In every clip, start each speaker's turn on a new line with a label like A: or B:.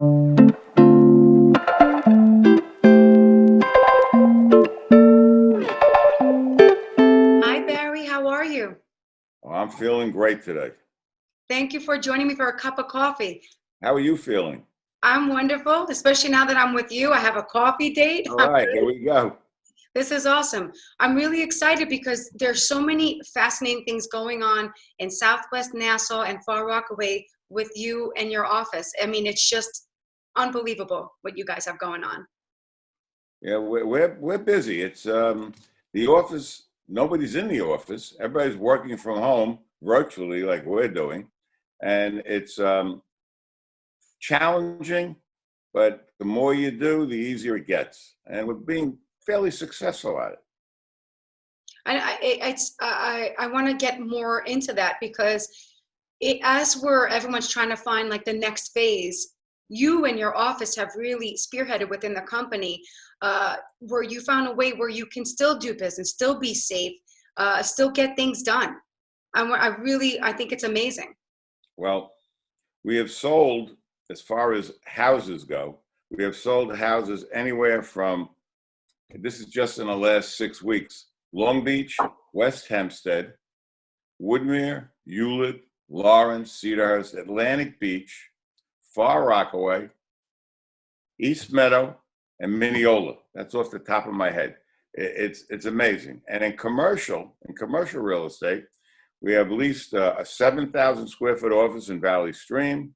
A: Hi, Barry. How are you?
B: Well, I'm feeling great today.
A: Thank you for joining me for a cup of coffee.
B: How are you feeling?
A: I'm wonderful, especially now that I'm with you. I have a coffee date.
B: All right, here we go.
A: This is awesome. I'm really excited because there's so many fascinating things going on in Southwest Nassau and Far Rockaway with you and your office. I mean, it's just unbelievable what you guys have going on.
B: Yeah, we're busy. It's the office. Nobody's in the office. Everybody's working from home virtually, like we're doing, and it's challenging. But the more you do, the easier it gets, and we're being fairly successful at it.
A: I want to get more into that because everyone's trying to find like the next phase, you and your office have really spearheaded within the company, where you found a way where you can still do business, still be safe, still get things done. I think it's amazing.
B: Well, we have sold, as far as houses go, we have sold houses anywhere from, this is just in the last 6 weeks, Long Beach, West Hempstead, Woodmere, Hewlett, Lawrence, Cedarhurst, Atlantic Beach, Far Rockaway, East Meadow, and Mineola. That's off the top of my head. It's amazing. And in commercial real estate, we have leased a 7,000 square foot office in Valley Stream.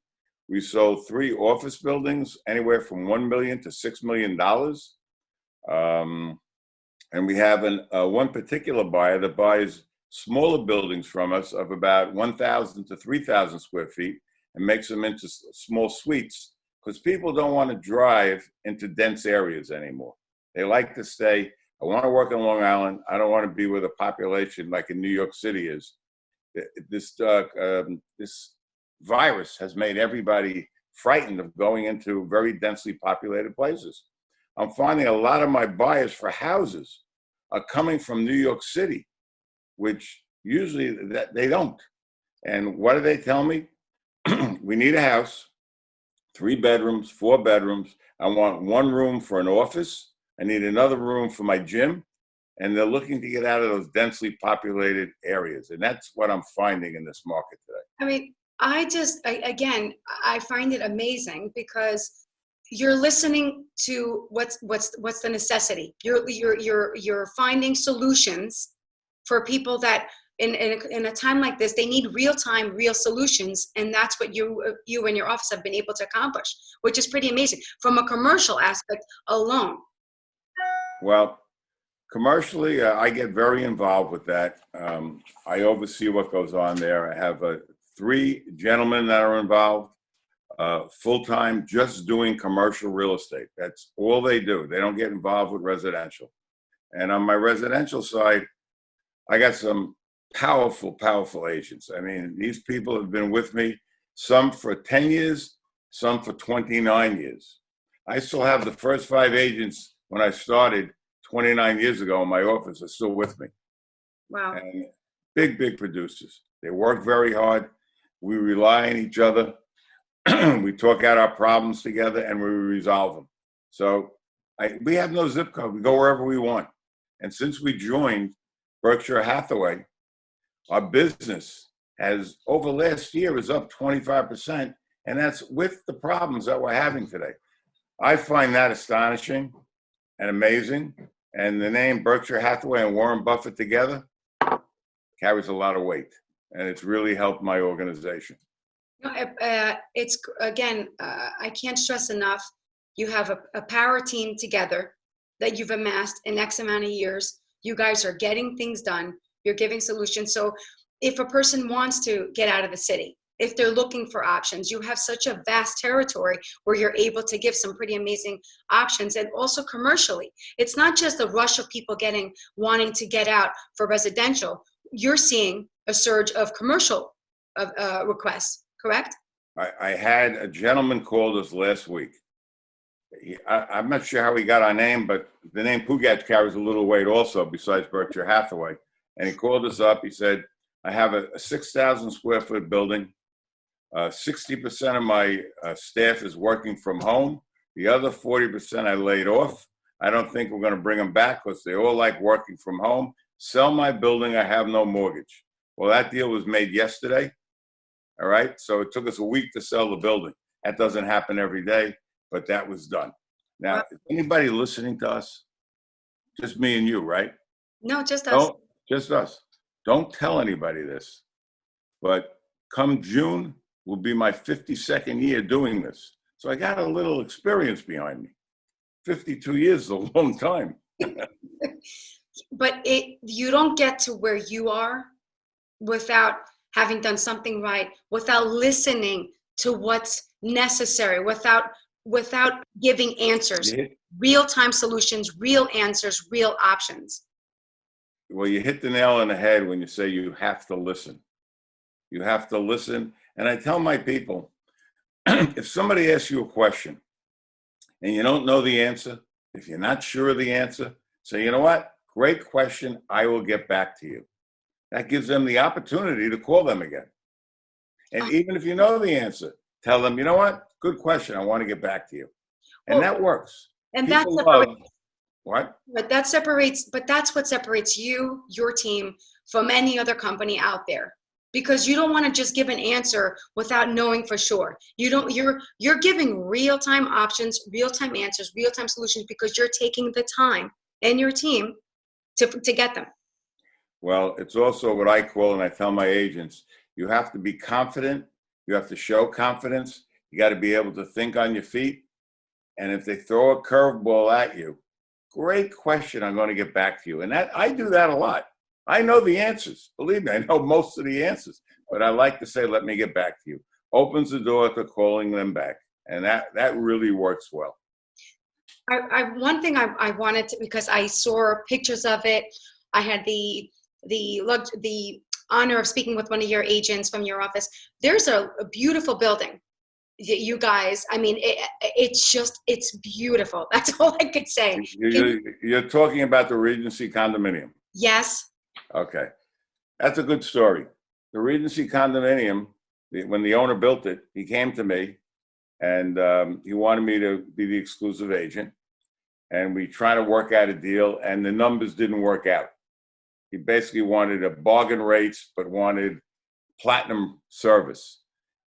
B: We sold 3 office buildings, anywhere from $1 million to $6 million. And we have one particular buyer that buys smaller buildings from us of about 1,000 to 3,000 square feet and makes them into small suites, because people don't want to drive into dense areas anymore. They like to stay. I want to work in Long Island. I don't want to be where the population like in New York City is. This virus has made everybody frightened of going into very densely populated places. I'm finding a lot of my buyers for houses are coming from New York City, which usually they don't. And what do they tell me? We need a house, 3 bedrooms, 4 bedrooms. I want 1 room for an office. I need another room for my gym. And they're looking to get out of those densely populated areas. And that's what I'm finding in this market today.
A: I mean, I find it amazing because you're listening to what's the necessity. You're finding solutions for people that in a time like this, they need real solutions, and that's what you and your office have been able to accomplish, which is pretty amazing from a commercial aspect alone.
B: Well, commercially, I get very involved with that. I oversee what goes on there. I have 3 gentlemen that are involved, full-time, just doing commercial real estate. That's all they do. They don't get involved with residential. And on my residential side, I got some powerful agents. I mean, these people have been with me, some for 10 years, some for 29 years. I still have the first 5 agents when I started 29 years ago in my office are still with me.
A: Wow.
B: And big producers. They work very hard. We rely on each other. We talk out our problems together and we resolve them. So we have no zip code. We go wherever we want. And since we joined Berkshire Hathaway, our business has over last year is up 25%. And that's with the problems that we're having today. I find that astonishing and amazing. And the name Berkshire Hathaway and Warren Buffett together carries a lot of weight. And it's really helped my organization.
A: It's, again, I can't stress enough, you have a power team together that you've amassed in X amount of years. You guys are getting things done. You're giving solutions. So if a person wants to get out of the city, if they're looking for options, you have such a vast territory where you're able to give some pretty amazing options. And also commercially, it's not just the rush of people wanting to get out for residential. You're seeing a surge of commercial requests, correct?
B: I had a gentleman called us last week. I'm not sure how he got our name, but the name Pugatch carries a little weight also besides Berkshire Hathaway. And he called us up. He said, I have a 6,000 square foot building. 60% of my staff is working from home. The other 40% I laid off. I don't think we're going to bring them back because they all like working from home. Sell my building. I have no mortgage. Well, that deal was made yesterday. All right. So it took us a week to sell the building. That doesn't happen every day, but that was done. Now, is anybody listening to us? Just me and you, right?
A: No, just us.
B: Don't, just us. Don't tell anybody this. But come June will be my 52nd year doing this. So I got a little experience behind me. 52 years is a long time.
A: But you don't get to where you are without having done something right, without listening to what's necessary, without giving answers, real-time solutions, real answers, real options.
B: Well, you hit the nail on the head when you say you have to listen. You have to listen. And I tell my people, if somebody asks you a question and you don't know the answer, if you're not sure of the answer, say, you know what? Great question. I will get back to you. That gives them the opportunity to call them again. And even if you know the answer, tell them, you know what? Good question. I want to get back to you. And that works.
A: And
B: people love what?
A: But that's what separates you, your team, from any other company out there. Because you don't want to just give an answer without knowing for sure. You're giving real-time options, real-time answers, real-time solutions because you're taking the time and your team to get them.
B: Well, it's also what I call, and I tell my agents, you have to be confident. You have to show confidence. You got to be able to think on your feet. And if they throw a curveball at you, great question, I'm going to get back to you. And that I do that a lot. I know the answers. Believe me, I know most of the answers. But I like to say, let me get back to you. Opens the door to calling them back. And that really works well.
A: One thing I wanted to, because I saw pictures of it, I had the honor of speaking with one of your agents from your office. There's a beautiful building. You guys, I mean, it's beautiful. That's all I could say.
B: You're talking about the Regency Condominium.
A: Yes.
B: Okay. That's a good story. The Regency Condominium, when the owner built it, he came to me and he wanted me to be the exclusive agent. And we tried to work out a deal and the numbers didn't work out. He basically wanted a bargain rates, but wanted platinum service.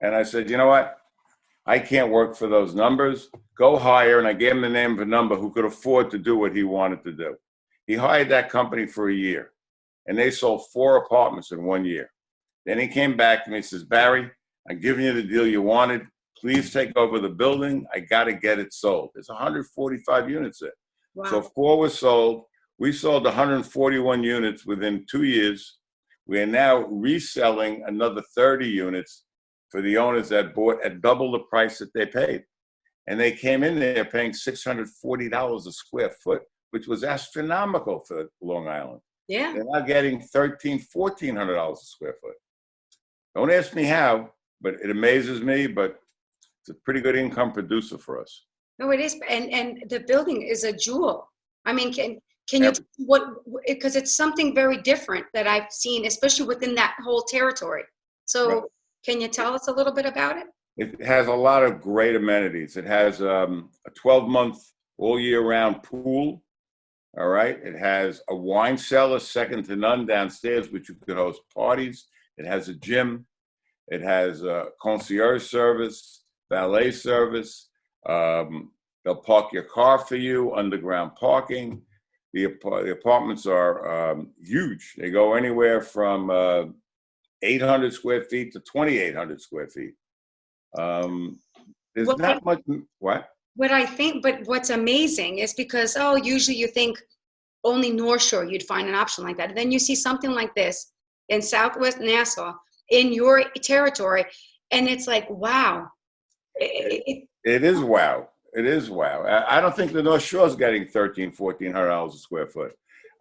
B: And I said, you know what? I can't work for those numbers. Go hire. And I gave him the name of a number who could afford to do what he wanted to do. He hired that company for a year. And they sold 4 apartments in 1 year. Then he came back to me and says, Barry, I'm giving you the deal you wanted. Please take over the building. I got to get it sold. There's 145 units there.
A: Wow.
B: So 4 were sold. We sold 141 units within 2 years. We are now reselling another 30 units for the owners that bought at double the price that they paid. And they came in there paying $640 a square foot, which was astronomical for Long Island.
A: Yeah.
B: They're now getting $1,400 a square foot. Don't ask me how, but it amazes me, but it's a pretty good income producer for us.
A: No, it is. And the building is a jewel. I mean, can you, because it's something very different that I've seen, especially within that whole territory. So can you tell us a little bit about it?
B: It has a lot of great amenities. It has a 12-month all year round pool. All right. It has a wine cellar, second to none downstairs, which you could host parties. It has a gym. It has a concierge service, valet service. They'll park your car for you, underground parking. The apartments are huge. They go anywhere from 800 square feet to 2,800 square feet. There's not much. What?
A: What I think, but what's amazing is because, usually you think only North Shore you'd find an option like that. And then you see something like this in Southwest Nassau in your territory, and it's like, wow. It
B: is wow. It is wow. I don't think the North Shore is getting $1,400 a square foot.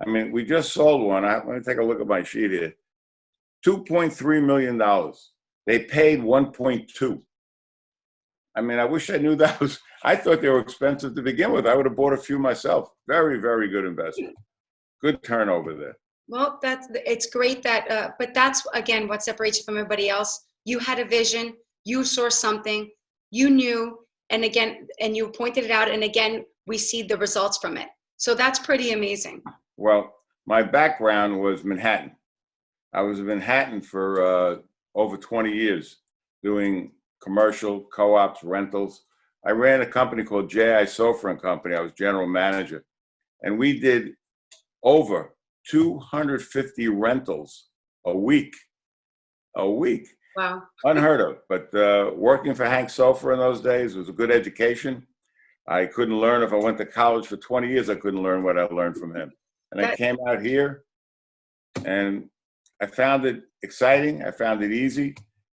B: I mean, we just sold one. Let me take a look at my sheet here. $2.3 million. They paid 1.2. I mean, I wish I knew that was. I thought they were expensive to begin with. I would have bought a few myself. Very, very good investment. Good turnover there.
A: Well, it's great that, but that's again what separates you from everybody else. You had a vision. you saw something, you knew, and again, and you pointed it out, and again, we see the results from it. So that's pretty amazing.
B: Well, my background was Manhattan. I was in Manhattan for over 20 years doing commercial, co-ops, rentals. I ran a company called J.I. Sofer and Company. I was general manager. And we did over 250 rentals a week. A week.
A: Wow.
B: Unheard of. But working for Hank Sofer in those days was a good education. I couldn't learn. If I went to college for 20 years, I couldn't learn what I learned from him. And I came out here and I found it exciting. I found it easy.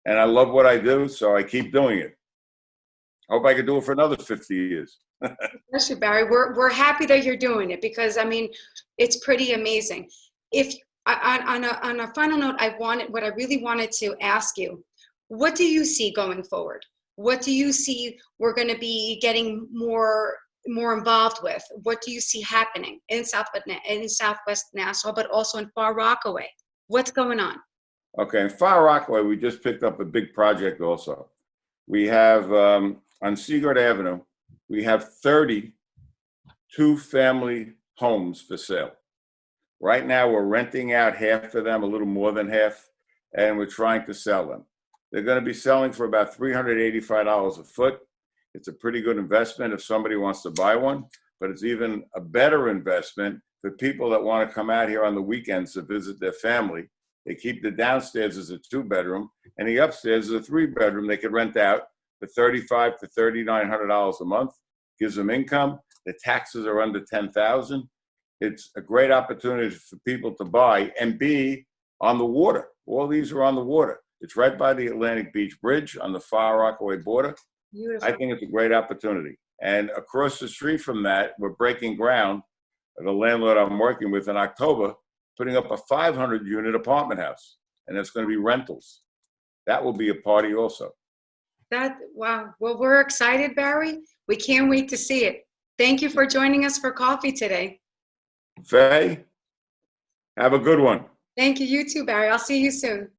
B: And I love what I do, so I keep doing it. Hope I could do it for another 50 years.
A: Bless you, Barry. We're happy that you're doing it because, I mean, it's pretty amazing. If on a final note, what I really wanted to ask you, what do you see going forward? What do you see we're going to be getting more involved with? What do you see happening in Southwest Nassau, but also in Far Rockaway? What's going on?
B: Okay, in Far Rockaway, we just picked up a big project also. We have, on Seagard Avenue, we have 30 two-family homes for sale. Right now, we're renting out half of them, a little more than half, and we're trying to sell them. They're going to be selling for about $385 a foot. It's a pretty good investment if somebody wants to buy one, but it's even a better investment for people that want to come out here on the weekends to visit their family. They keep the downstairs as a 2-bedroom, and the upstairs is a 3-bedroom they could rent out for $3,500 to $3,900 a month. Gives them income. The taxes are under $10,000. It's a great opportunity for people to buy and be on the water. All these are on the water. It's right by the Atlantic Beach Bridge on the Far Rockaway border.
A: Beautiful.
B: I think it's a great opportunity. And across the street from that, we're breaking ground. The landlord I'm working with in October, putting up a 500-unit apartment house, and it's going to be rentals. That will be a party also.
A: Wow. Well, we're excited, Barry. We can't wait to see it. Thank you for joining us for coffee today.
B: Fay, have a good one.
A: Thank you. You too, Barry. I'll see you soon.